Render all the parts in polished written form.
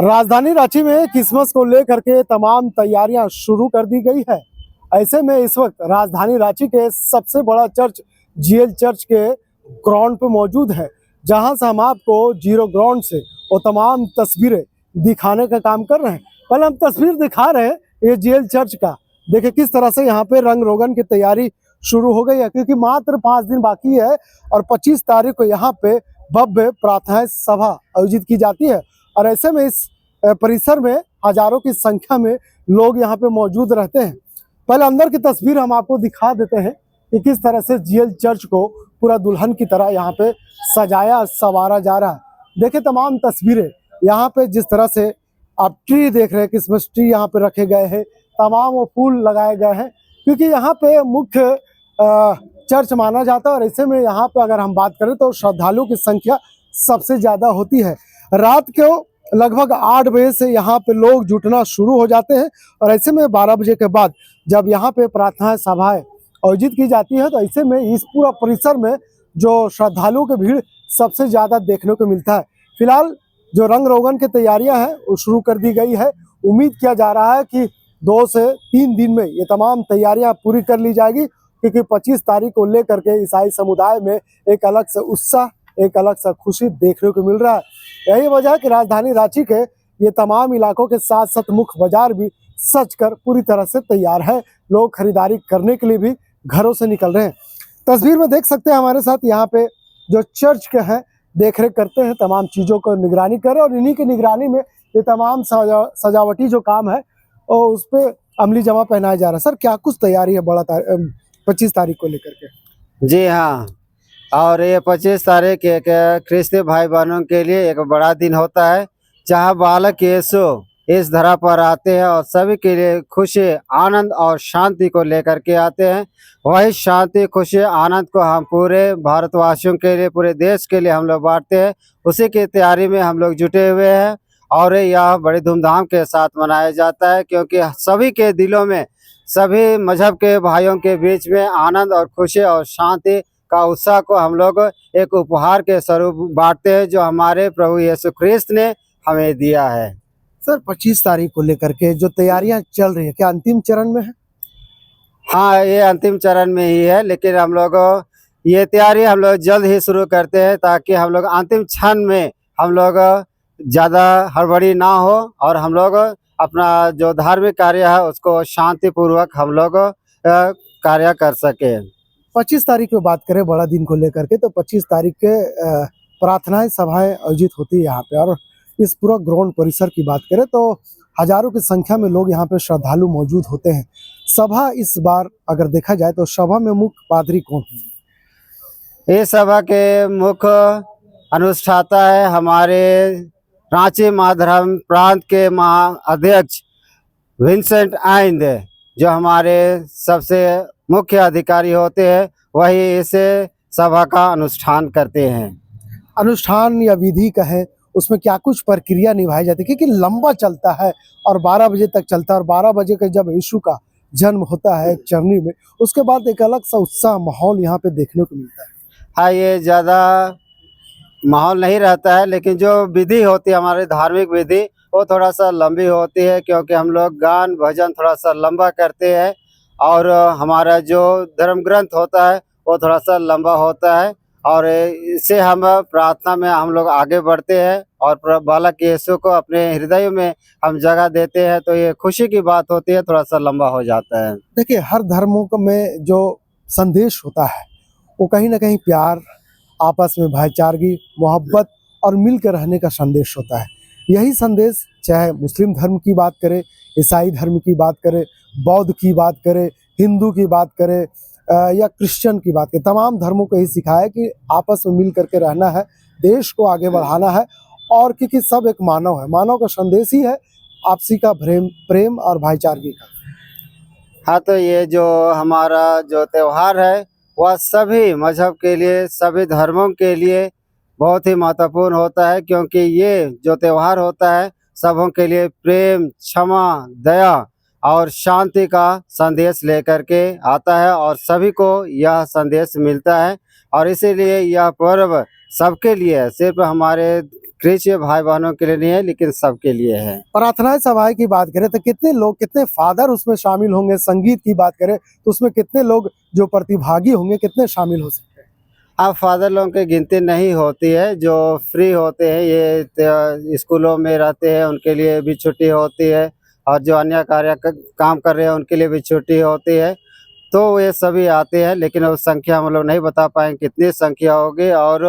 राजधानी रांची में क्रिसमस को लेकर के तमाम तैयारियां शुरू कर दी गई है। ऐसे में इस वक्त राजधानी रांची के सबसे बड़ा चर्च जीएल चर्च के ग्राउंड पे मौजूद है, जहां से हम आपको जीरो ग्राउंड से वो तमाम तस्वीरें दिखाने का काम कर रहे हैं। पहले हम तस्वीर दिखा रहे हैं ये जीएल चर्च का। देखिए किस तरह से यहाँ पे रंग रोगन की तैयारी शुरू हो गई है, क्योंकि मात्र 5 दिन बाकी है और 25 तारीख को यहाँ पे भव्य प्रार्थना सभा आयोजित की जाती है। और ऐसे में इस परिसर में हजारों की संख्या में लोग यहाँ पे मौजूद रहते हैं। पहले अंदर की तस्वीर हम आपको दिखा देते हैं कि किस तरह से जीएल चर्च को पूरा दुल्हन की तरह यहाँ पे सजाया संवारा जा रहा है। देखिए तमाम तस्वीरें यहाँ पे जिस तरह से आप ट्री देख रहे हैं, क्रिसमस ट्री यहाँ पे रखे गए हैं, तमाम वो फूल लगाए गए हैं, क्योंकि यहाँ पे मुख्य चर्च माना जाता है। और ऐसे में यहाँ पे अगर हम बात करें तो श्रद्धालुओं की संख्या सबसे ज्यादा होती है। रात को लगभग 8 बजे से यहाँ पे लोग जुटना शुरू हो जाते हैं और ऐसे में 12 बजे के बाद जब यहाँ पे प्रार्थना सभाएं आयोजित की जाती है तो ऐसे में इस पूरा परिसर में जो श्रद्धालुओं की भीड़ सबसे ज्यादा देखने को मिलता है। फिलहाल जो रंग रोगन की तैयारियां हैं वो शुरू कर दी गई है। उम्मीद किया जा रहा है कि 2 से 3 दिन में ये तमाम तैयारियां पूरी कर ली जाएगी, क्योंकि 25 तारीख को लेकर के ईसाई समुदाय में एक अलग से उत्साह, एक अलग सा खुशी देखने को मिल रहा है। यही वजह है कि राजधानी रांची के ये तमाम इलाकों के साथ साथ मुख्य बाजार भी सज कर पूरी तरह से तैयार है। लोग खरीदारी करने के लिए भी घरों से निकल रहे हैं। तस्वीर में देख सकते हैं हमारे साथ यहाँ पे जो चर्च के हैं देख रेख करते हैं, तमाम चीज़ों को निगरानी कर रहे हैं और इन्हीं की निगरानी में ये तमाम सजावटी जो काम है और उस पर अमली जमा पहनाया जा रहा है। सर क्या कुछ तैयारी है 25 तारीख को लेकर के? जी हाँ, और ये 25 तारीख एक ख्रिस्ती भाई बहनों के लिए एक बड़ा दिन होता है, जहाँ बालक यीशु इस धरा पर आते हैं और सभी के लिए खुशी, आनंद और शांति को लेकर के आते हैं। वही शांति, खुशी, आनंद को हम पूरे भारतवासियों के लिए, पूरे देश के लिए हम लोग बांटते हैं। उसी की तैयारी में हम लोग जुटे हुए हैं और यह बड़ी धूमधाम के साथ मनाया जाता है, क्योंकि सभी के दिलों में, सभी मजहब के भाइयों के बीच में आनंद और खुशी और शांति का उत्साह को हम लोग एक उपहार के स्वरूप बांटते हैं, जो हमारे प्रभु यीशु ख्रिस्त ने हमें दिया है। सर 25 तारीख को लेकर के जो तैयारियां चल रही है क्या अंतिम चरण में है? हाँ, ये अंतिम चरण में ही है, लेकिन हम लोग ये तैयारी हम लोग जल्द ही शुरू करते हैं, ताकि हम लोग अंतिम क्षण में हम लोग ज़्यादा हड़बड़ी ना हो और हम लोग अपना जो धार्मिक कार्य है उसको शांतिपूर्वक हम लोग कार्य कर सके। 25 तारीख की बात करें बड़ा दिन को लेकर के, तो 25 तारीख के प्रार्थनाएं सभाएं आयोजित होती है यहाँ पे। और इस पूरा ग्राउंड परिसर की बात करें तो हजारों की संख्या में लोग यहाँ पे श्रद्धालु मौजूद होते हैं। सभा इस बार अगर देखा जाए तो सभा में मुख्य पादरी कौन है? इस सभा के मुख्य अनुष्ठाता है हमारे रांची महाधर्म प्रांत के महाअध्यक्ष विंसेंट आइंद, जो हमारे सबसे मुख्य अधिकारी होते हैं। वही इस सभा का अनुष्ठान करते हैं। अनुष्ठान या विधि कहें उसमें क्या कुछ प्रक्रिया निभाई जाती है, क्योंकि लंबा चलता है और 12 बजे तक चलता है। और 12 बजे के जब यीशु का जन्म होता है चरनी में, उसके बाद एक अलग सा उत्साह माहौल यहाँ पे देखने को मिलता है। हाँ, ये ज़्यादा माहौल नहीं रहता है, लेकिन जो विधि होती है हमारी धार्मिक विधि वो थोड़ा सा लंबी होती है, क्योंकि हम लोग गान भजन थोड़ा सा लंबा करते हैं और हमारा जो धर्म ग्रंथ होता है वो थोड़ा सा लंबा होता है। और इससे हम प्रार्थना में हम लोग आगे बढ़ते हैं और बालक यीशु को अपने हृदय में हम जगह देते हैं, तो ये खुशी की बात होती है, थोड़ा सा लंबा हो जाता है। देखिए हर धर्मों में जो संदेश होता है वो कहीं ना कहीं प्यार, आपस में भाईचारगी, मोहब्बत और मिलकर रहने का संदेश होता है। यही संदेश चाहे मुस्लिम धर्म की बात करें, ईसाई धर्म की बात करें, बौद्ध की बात करें, हिंदू की बात करें या क्रिश्चियन की बात करें, तमाम धर्मों को यही सिखाया कि आपस में मिल करके रहना है, देश को आगे बढ़ाना है। और क्योंकि सब एक मानव है, मानव का संदेश ही है आपसी का प्रेम और भाईचारगी का। हाँ, तो ये जो हमारा जो त्यौहार है वह सभी मजहब के लिए, सभी धर्मों के लिए बहुत ही महत्वपूर्ण होता है, क्योंकि ये जो त्यौहार होता है सबों के लिए प्रेम, क्षमा, दया और शांति का संदेश लेकर के आता है और सभी को यह संदेश मिलता है। और इसीलिए यह पर्व सबके लिए, सिर्फ हमारे क्रिश्चियन भाई बहनों के लिए नहीं है, लेकिन सबके लिए है। प्रार्थना सभाएं की बात करें तो कितने लोग, कितने फादर उसमें शामिल होंगे? संगीत की बात करें तो उसमें कितने लोग जो प्रतिभागी होंगे, कितने शामिल हो सकते हैं? अब फादर लोगों की गिनती नहीं होती है, जो फ्री होते हैं ये स्कूलों में रहते हैं उनके लिए भी छुट्टी होती है, और जो अन्य काम कर रहे हैं उनके लिए भी छुट्टी होती है, तो ये सभी आते हैं। लेकिन वो संख्या हम लोग नहीं बता पाएंगे कितनी संख्या होगी। और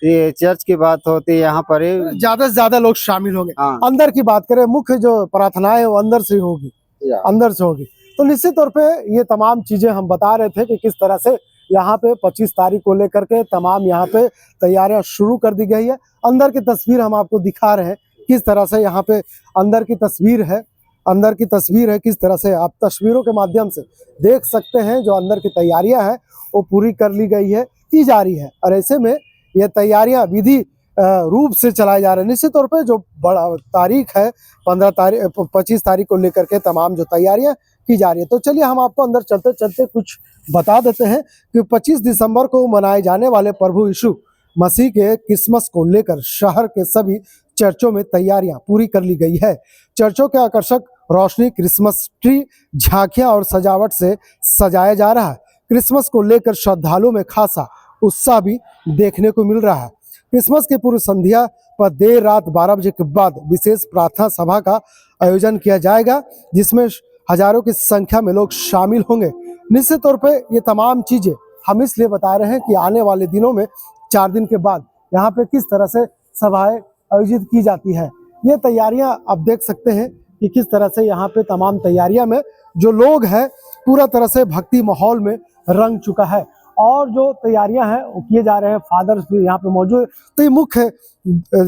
ये चर्च की बात होती है यहाँ पर ही। ज्यादा से ज्यादा लोग शामिल होंगे। हाँ। अंदर की बात करें, मुख्य जो प्रार्थनाएं वो अंदर से होगी, अंदर से होगी। तो निश्चित तौर पे ये तमाम चीजें हम बता रहे थे कि किस तरह से यहाँ पे 25 तारीख को लेकर के तमाम यहाँ पे तैयारियां शुरू कर दी गई है। अंदर की तस्वीर हम आपको दिखा रहे हैं, किस तरह से यहाँ पे अंदर की तस्वीर है, अंदर की तस्वीर है। किस तरह से आप तस्वीरों के माध्यम से देख सकते हैं जो अंदर की तैयारियां हैं वो पूरी कर ली गई है, की जा रही है। और ऐसे में ये तैयारियां विधि रूप से चलाए जा रहे हैं। निश्चित तौर पे जो बड़ा तारीख है 25 तारीख को लेकर के तमाम जो तैयारियां की जा रही है। तो चलिए हम आपको अंदर चलते चलते कुछ बता देते हैं कि 25 दिसंबर को मनाए जाने वाले प्रभु यीशु मसीह के क्रिसमस को लेकर शहर के सभी चर्चों में तैयारियां पूरी कर ली गई है। चर्चों के आकर्षक रोशनी, क्रिसमस ट्री, झांकियां और सजावट से सजाया जा रहा है। क्रिसमस को लेकर श्रद्धालुओं में खासा उत्साह भी देखने को मिल रहा है। क्रिसमस की पूर्व संध्या पर देर रात 12 बजे के बाद विशेष प्रार्थना सभा का आयोजन किया जाएगा, जिसमें हजारों की संख्या में लोग शामिल होंगे। निश्चित तौर पे ये तमाम चीजें हम इसलिए बता रहे हैं कि आने वाले दिनों में 4 दिन के बाद यहाँ पे किस तरह से सभाएं आयोजित की जाती है। ये तैयारियां आप देख सकते हैं कि किस तरह से यहाँ पे तमाम तैयारियां में जो लोग हैं पूरा तरह से भक्ति माहौल में रंग चुका है। और जो तैयारियां हैं वो किए जा रहे हैं, फादर्स भी यहाँ पे मौजूद है। तो ये मुख्य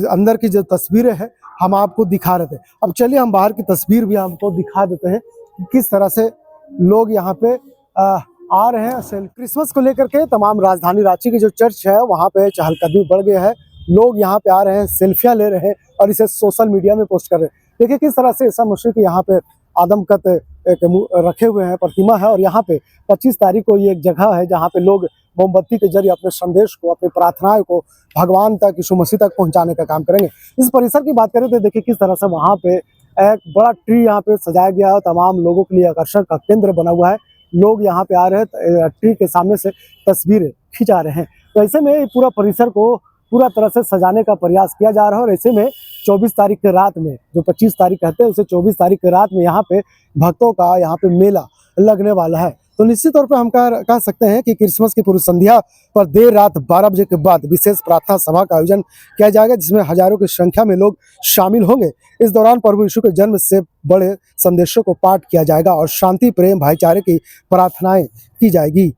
अंदर की जो तस्वीरें हैं हम आपको दिखा रहे थे। अब चलिए हम बाहर की तस्वीर भी आपको दिखा देते हैं कि किस तरह से लोग यहाँ पे आ रहे हैं। क्रिसमस को लेकर के तमाम राजधानी रांची की जो चर्च है वहाँ पे चहलकदमी बढ़ गया है। लोग यहाँ पे आ रहे हैं, सेल्फियां ले रहे हैं और इसे सोशल मीडिया में पोस्ट कर रहे हैं। देखिए किस तरह से ईसा मसीह के यहाँ पे आदमकद रखे हुए हैं, प्रतिमा है। और यहाँ पे 25 तारीख को ये एक जगह है जहाँ पे लोग मोमबत्ती के जरिए अपने संदेश को, अपनी प्रार्थनाएं को भगवान तक, यीशु मसीह तक पहुंचाने का काम करेंगे। इस परिसर की बात करें तो देखिए किस तरह से वहाँ पे एक बड़ा ट्री यहाँ पे सजाया गया है, तमाम लोगों के लिए आकर्षण का केंद्र बना हुआ है। लोग यहाँ पे आ रहे हैं, ट्री के सामने से तस्वीरें खिंचा रहे हैं। तो ऐसे में पूरा परिसर को पूरा तरह से सजाने का प्रयास किया जा रहा है। और ऐसे में 24 तारीख के रात में, जो 25 तारीख कहते हैं उसे 24 तारीख के रात में यहाँ पे भक्तों का यहाँ पे मेला लगने वाला है। तो निश्चित तौर पे हम कह सकते हैं कि क्रिसमस की पूर्व संध्या पर देर रात 12 बजे के बाद विशेष प्रार्थना सभा का आयोजन किया जाएगा, जिसमें हजारों की संख्या में लोग शामिल होंगे। इस दौरान प्रभु यीशु के जन्म से बड़े संदेशों को पाठ किया जाएगा और शांति, प्रेम, भाईचारे की प्रार्थनाएं की जाएगी।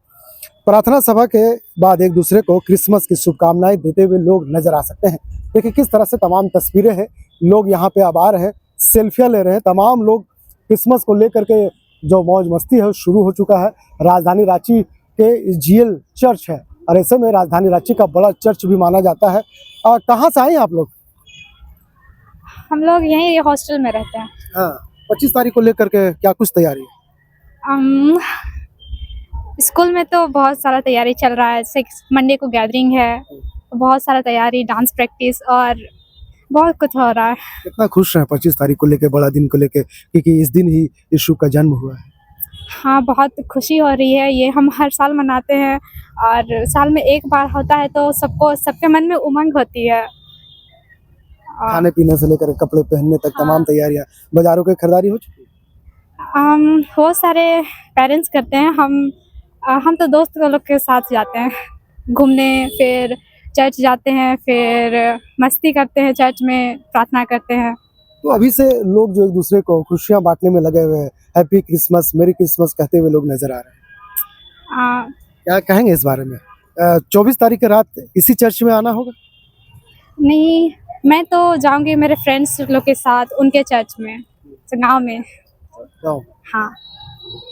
प्रार्थना सभा के बाद एक दूसरे को क्रिसमस की शुभकामनाएं देते हुए लोग नजर आ सकते हैं। देखिए किस तरह से तमाम तस्वीरें हैं, लोग यहाँ पे अब आ रहे हैं, सेल्फियां ले रहे हैं। तमाम लोग क्रिसमस को लेकर के जो मौज मस्ती है शुरू हो चुका है। राजधानी रांची के जीएल चर्च है और ऐसे में राजधानी रांची का बड़ा चर्च भी माना जाता है। कहाँ से आए आप लोग? हम लोग यहीं हॉस्टल में रहते हैं। हाँ, 25 तारीख को लेकर के क्या कुछ तैयारी है? स्कूल में तो बहुत सारा तैयारी चल रहा है। 6 मंडे को गैदरिंग है, बहुत सारा तैयारी, डांस प्रैक्टिस और बहुत कुछ हो रहा है। कितना खुश हैं 25 तारीख को लेके, बड़ा दिन को लेके, क्योंकि इस दिन ही यीशु का जन्म हुआ है। हाँ, बहुत खुशी हो रही है। ये हम हर साल मनाते हैं और साल में एक बार होता है तो सबके मन में उमंग होती है। खाने पीने से लेकर कपड़े पहनने तक तमाम तैयारियां, बाजारों की खरीदारी हो चुकी है? बहुत सारे पेरेंट्स करते हैं। हम तो दोस्त लोग के साथ जाते हैं घूमने, फिर चर्च जाते हैं, फिर मस्ती करते हैं, चर्च में प्रार्थना करते हैं। तो अभी से लोग जो एक दूसरे को खुशियां बांटने में लगे हुए हैं, हैप्पी क्रिसमस, मेरी क्रिसमस कहते हुए लोग नजर आ रहे हैं। क्या कहेंगे इस बारे में? 24 तारीख की रात इसी चर्च में आना होगा? नहीं, मैं तो जाऊंगी मेरे फ्रेंड्स लोग के साथ उनके चर्च में, गाँव में। हाँ,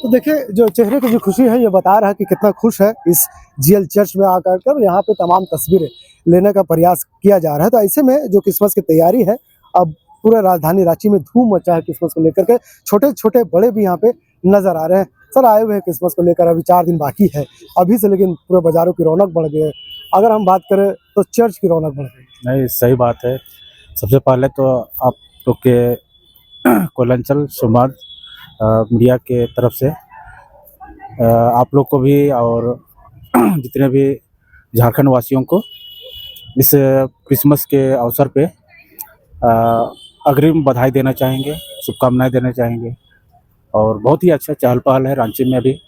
तो देखिए जो चेहरे की जो खुशी है ये बता रहा है कि कितना खुश है इस जीएल चर्च में आकर कर यहाँ पे तमाम तस्वीरें लेने का प्रयास किया जा रहा है। तो ऐसे में जो क्रिसमस की तैयारी है, अब पूरे राजधानी रांची में धूम मचा है क्रिसमस को लेकर के। छोटे छोटे बड़े भी यहाँ पे नजर आ रहे हैं। सर आए हुए हैं क्रिसमस को लेकर, अभी 4 दिन बाकी है अभी से, लेकिन पूरे बाजारों की रौनक बढ़ गई है। अगर हम बात करें तो चर्च की रौनक बढ़ गई। नहीं, सही बात है। सबसे पहले तो आप लोग के कोयलांचल समाज मीडिया के तरफ से आप लोग को भी और जितने भी झारखंड वासियों को इस क्रिसमस के अवसर पे अग्रिम बधाई देना चाहेंगे, शुभकामनाएं देना चाहेंगे। और बहुत ही अच्छा चहल पहल है रांची में अभी।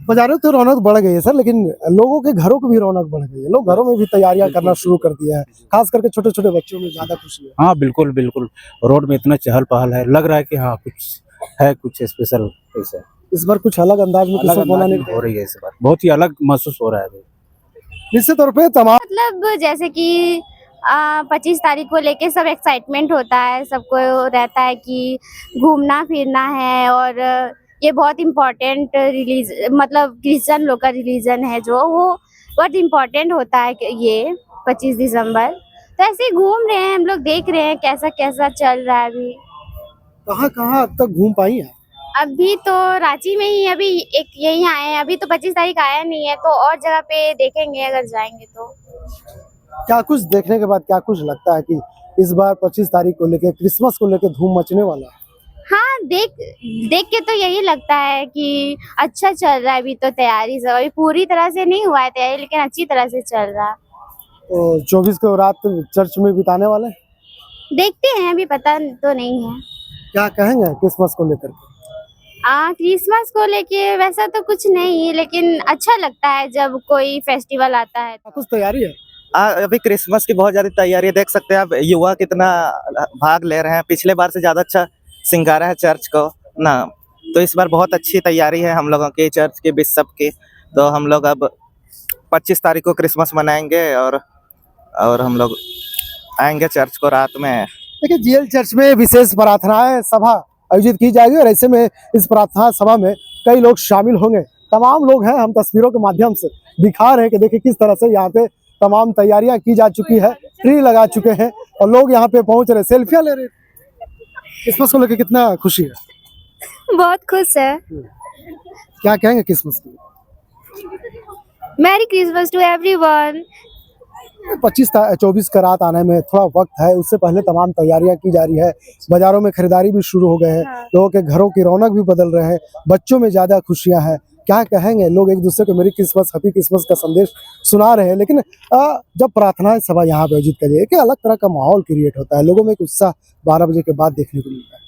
बाजारों तो रौनक बढ़ गई है सर, लेकिन लोगों के घरों की भी रौनक बढ़ गई है। लोग घरों में भी तैयारियां करना शुरू कर दिया है, खास करके छोटे छोटे बच्चों में ज्यादा खुशी है। हाँ बिल्कुल बिल्कुल, रोड में इतना चहल पहल है, लग रहा है कि हाँ कुछ स्पेशल ऐसा इस बार कुछ अलग अंदाज में अलग क्रिसमस अंदाज मनाने में हो रही है इस बार, बहुत ही अलग महसूस हो रहा है अभी। निश्चित तौर पे तमाम मतलब जैसे कि 25 तारीख को लेके सब एक्साइटमेंट होता है, सबको रहता है कि घूमना फिरना है। और ये बहुत इम्पोर्टेंट रिलीज मतलब क्रिश्चियन लोग का रिलीजन है जो वो बहुत इम्पोर्टेंट होता है कि ये 25 दिसंबर। तो ऐसे ही घूम रहे हैं हम लोग, देख रहे हैं कैसा कैसा चल रहा है अभी। कहाँ अब तक घूम पाई है? अभी तो रांची में ही अभी एक यहीं आए हैं, अभी तो 25 तारीख आया नहीं है, तो और जगह पे देखेंगे अगर जाएंगे तो। क्या कुछ देखने के बाद क्या कुछ लगता है कि इस बार 25 तारीख को लेके क्रिसमस को लेके धूम मचने वाला है? हाँ, देख के तो यही लगता है कि अच्छा चल रहा है। अभी तो तैयारी सब अभी पूरी तरह से नहीं हुआ है तैयारी, लेकिन अच्छी तरह से चल रहा है। तो 24 को रात चर्च में बिताने वाले हैं। देखते हैं, अभी पता तो नहीं है। क्या कहेंगे क्रिसमस को लेकर? क्रिसमस को लेके वैसा तो कुछ नहीं, लेकिन अच्छा लगता है जब कोई फेस्टिवल आता है। कुछ तैयारी है? अभी क्रिसमस की बहुत ज्यादा तैयारी है। देख सकते हैं आप युवा कितना भाग ले रहे हैं, पिछले बार से ज्यादा अच्छा सिंगारा है चर्च को ना। तो इस बार बहुत अच्छी तैयारी है हम लोगों की, चर्च के बिशप की। तो हम लोग अब 25 तारीख को क्रिसमस मनाएंगे और हम लोग आएंगे चर्च को रात में। देखिए, जीएल चर्च में विशेष प्रार्थनाएं सभा आयोजित की जाएगी और ऐसे में इस प्रार्थना सभा में कई लोग शामिल होंगे। तमाम लोग हैं, हम तस्वीरों के माध्यम से दिखा रहे हैं कि देखिए किस तरह से यहाँ पे तमाम तैयारियां की जा चुकी है, ट्री लगा चुके हैं और लोग यहाँ पे पहुंच रहे, सेल्फियां ले रहे। क्रिसमस को लेकर कितना खुशी है? बहुत खुश है। क्या कहेंगे क्रिसमस की? Merry Christmas to everyone. 24 का रात आने में थोड़ा वक्त है, उससे पहले तमाम तैयारियां की जा रही है। बाजारों में खरीदारी भी शुरू हो गए हैं, लोगों के घरों की रौनक भी बदल रहे हैं, बच्चों में ज्यादा खुशियां हैं। क्या कहेंगे, लोग एक दूसरे को मेरी क्रिसमस हैप्पी क्रिसमस का संदेश सुना रहे हैं। लेकिन जब प्रार्थना सभा यहाँ पे आयोजित करिए, एक अलग तरह का माहौल क्रिएट होता है, लोगों में एक उत्साह 12 बजे के बाद देखने को मिलता है।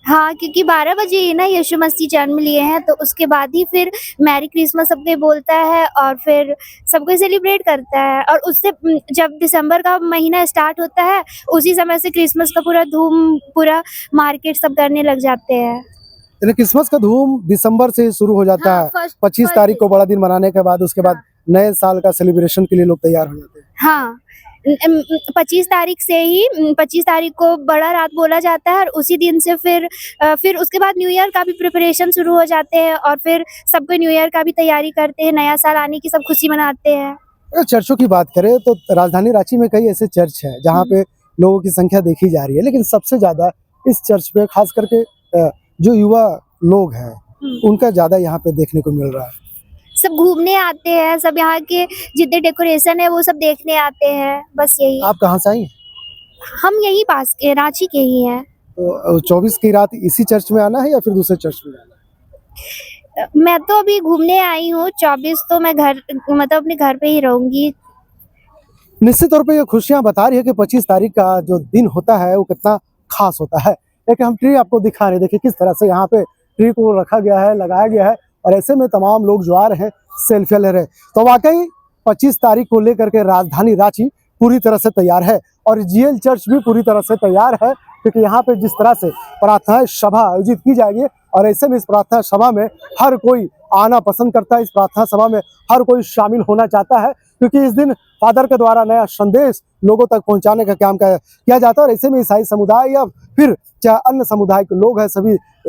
हाँ, क्योंकि 12 बजे ही ना यीशु मसीह जन्म लिए हैं, तो उसके बाद ही फिर मैरी क्रिसमस सबको बोलता है और फिर सबको सेलिब्रेट करता है। और उससे जब दिसंबर का महीना स्टार्ट होता है, उसी समय से क्रिसमस का पूरा मार्केट सब करने लग जाते हैं। यानी क्रिसमस का धूम दिसंबर से शुरू हो जाता है। 25 तारीख को बड़ा दिन मनाने के बाद उसके बाद नए साल का सेलिब्रेशन के लिए लोग तैयार हो जाते हैं। हाँ, 25 तारीख से ही 25 तारीख को बड़ा रात बोला जाता है और उसी दिन से फिर उसके बाद न्यू ईयर का भी प्रिपरेशन शुरू हो जाते हैं और फिर सबको न्यू ईयर का भी तैयारी करते हैं, नया साल आने की सब खुशी मनाते हैं। अगर चर्चों की बात करें तो राजधानी रांची में कई ऐसे चर्च हैं जहाँ पे लोगों की संख्या देखी जा रही है, लेकिन सबसे ज्यादा इस चर्च पे खास करके जो युवा लोग हैं उनका ज्यादा यहाँ पे देखने को मिल रहा है। सब घूमने आते हैं, सब यहाँ के जितने डेकोरेशन है वो सब देखने आते हैं, बस यही। आप कहाँ से आई हैं? हम यही पास के रांची के ही हैं। तो 24 की रात इसी चर्च में आना है या फिर दूसरे चर्च में जाना है? मैं तो अभी घूमने आई हूँ, 24 तो मैं अपने घर पे ही रहूंगी। निश्चित तौर पे ये खुशियां बता रही है कि 25 तारीख का जो दिन होता है वो कितना खास होता है। एक हम ट्री आपको दिखा रहे हैं, देखिए किस तरह से यहाँ पे ट्री को रखा गया है, लगाया गया है और ऐसे में तमाम लोग जो आ रहे हैं सेल्फियां ले रहे हैं। तो वाकई 25 तारीख को लेकर के राजधानी रांची पूरी तरह से तैयार है और जीएल चर्च भी पूरी तरह से तैयार है, क्योंकि यहाँ पे जिस तरह से प्रार्थना सभा आयोजित की जाएगी और ऐसे में इस प्रार्थना सभा में हर कोई आना पसंद करता है, इस प्रार्थना सभा में हर कोई शामिल होना चाहता है, क्योंकि इस दिन फादर के द्वारा नया संदेश लोगों तक पहुंचाने का काम किया जाता है। और ऐसे में ईसाई समुदाय या फिर चाहे अन्य समुदाय के लोग हैं,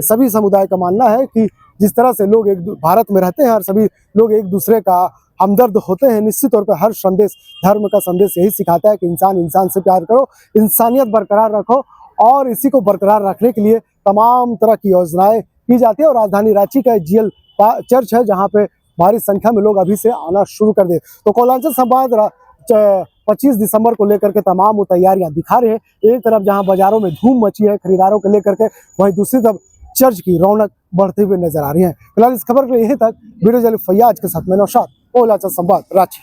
सभी समुदाय का मानना है कि जिस तरह से लोग एक भारत में रहते हैं और सभी लोग एक दूसरे का हमदर्द होते हैं, निश्चित तौर पर हर संदेश, धर्म का संदेश यही सिखाता है कि इंसान से प्यार करो, इंसानियत बरकरार रखो और इसी को बरकरार रखने के लिए तमाम तरह की योजनाएं की जाती है। और राजधानी रांची का जीएल चर्च है जहाँ पे भारी संख्या में लोग अभी से आना शुरू कर दे। तो कोयलांचल संवाद 25 दिसंबर को लेकर के तमाम वो तैयारियां दिखा रहे हैं। एक तरफ जहां बाजारों में धूम मची है खरीदारों को लेकर के, वहीं दूसरी तरफ चर्च की रौनक बढ़ते हुए नजर आ रही है। फिलहाल इस खबर को यहीं तक। वीडियो जर्नलिस्ट फैयाज के साथ मैं नौशाद, ओला संवाद, रांची।